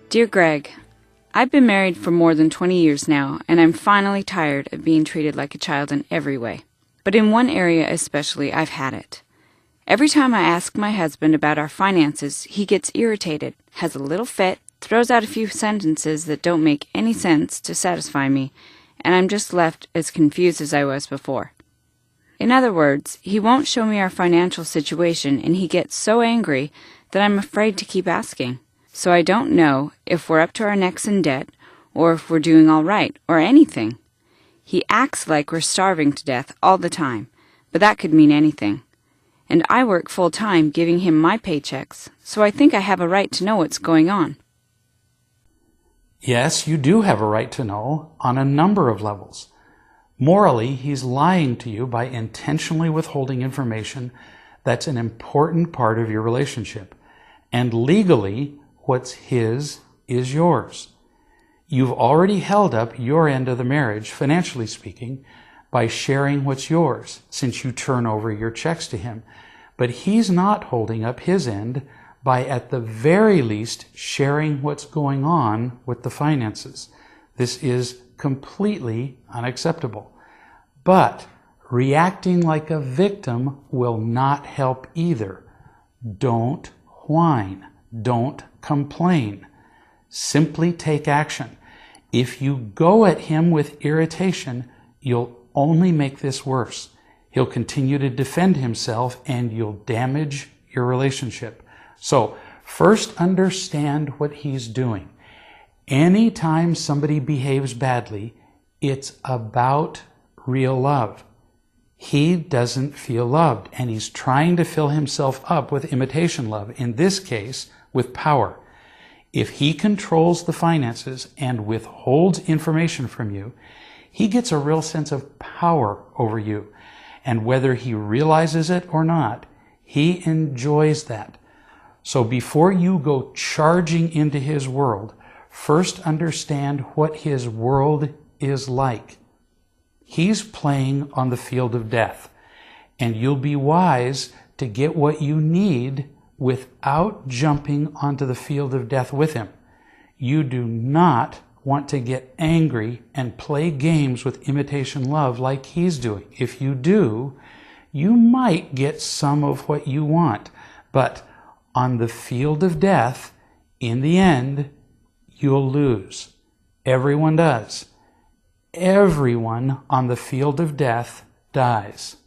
Dear Greg, I've been married for more than 20 years now, and I'm finally tired of being treated like a child in every way. But in one area especially, I've had it. Every time I ask my husband about our finances, he gets irritated, has a little fit, throws out a few sentences that don't make any sense to satisfy me, and I'm just left as confused as I was before. In other words, he won't show me our financial situation, and he gets so angry that I'm afraid to keep asking. So I don't know if we're up to our necks in debt, or if we're doing all right, or anything. He acts like we're starving to death all the time, but that could mean anything. And I work full-time giving him my paychecks, so I think I have a right to know what's going on. Yes, you do have a right to know on a number of levels. Morally, he's lying to you by intentionally withholding information that's an important part of your relationship. And legally, what's his is yours. You've already held up your end of the marriage, financially speaking, by sharing what's yours, since you turn over your checks to him. But he's not holding up his end by, at the very least, sharing what's going on with the finances. This is completely unacceptable. But reacting like a victim will not help either. Don't whine. Don't complain. Simply take action. If you go at him with irritation, you'll only make this worse. He'll continue to defend himself and you'll damage your relationship. So, first understand what he's doing. Anytime somebody behaves badly, it's about real love. He doesn't feel loved, and he's trying to fill himself up with imitation love, in this case, with power. If he controls the finances and withholds information from you, he gets a real sense of power over you. And whether he realizes it or not, he enjoys that. So before you go charging into his world, first understand what his world is like. He's playing on the field of death, and you'll be wise to get what you need without jumping onto the field of death with him. You do not want to get angry and play games with imitation love like he's doing. If you do, you might get some of what you want, but on the field of death, in the end, you'll lose. Everyone does. Everyone on the field of death dies.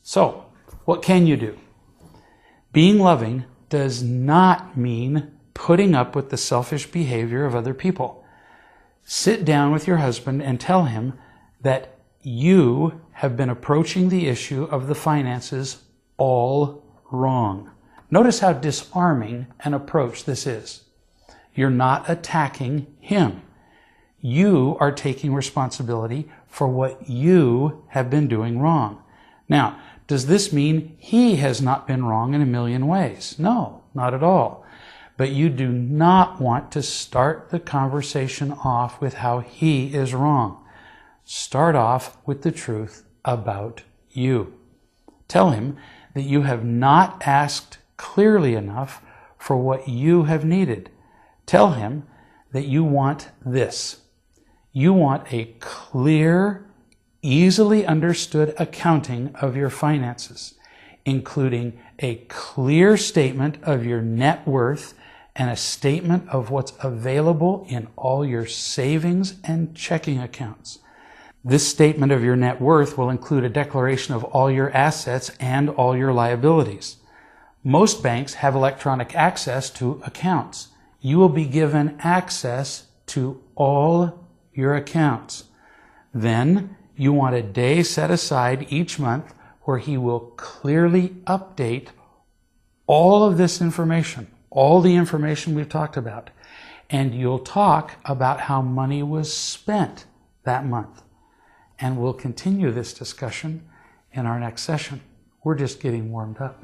So, what can you do? Being loving does not mean putting up with the selfish behavior of other people. Sit down with your husband and tell him that you have been approaching the issue of the finances all wrong. Notice how disarming an approach this is. You're not attacking him. You are taking responsibility for what you have been doing wrong. Now, does this mean he has not been wrong in a million ways? No, not at all. But you do not want to start the conversation off with how he is wrong. Start off with the truth about you. Tell him that you have not asked clearly enough for what you have needed. Tell him that you want this. You want a clear, easily understood accounting of your finances, including a clear statement of your net worth and a statement of what's available in all your savings and checking accounts. This statement of your net worth will include a declaration of all your assets and all your liabilities. Most banks have electronic access to accounts. You will be given access to all your accounts. Then you want a day set aside each month where he will clearly update all of this information, all the information we've talked about, and you'll talk about how money was spent that month. And we'll continue this discussion in our next session. We're just getting warmed up.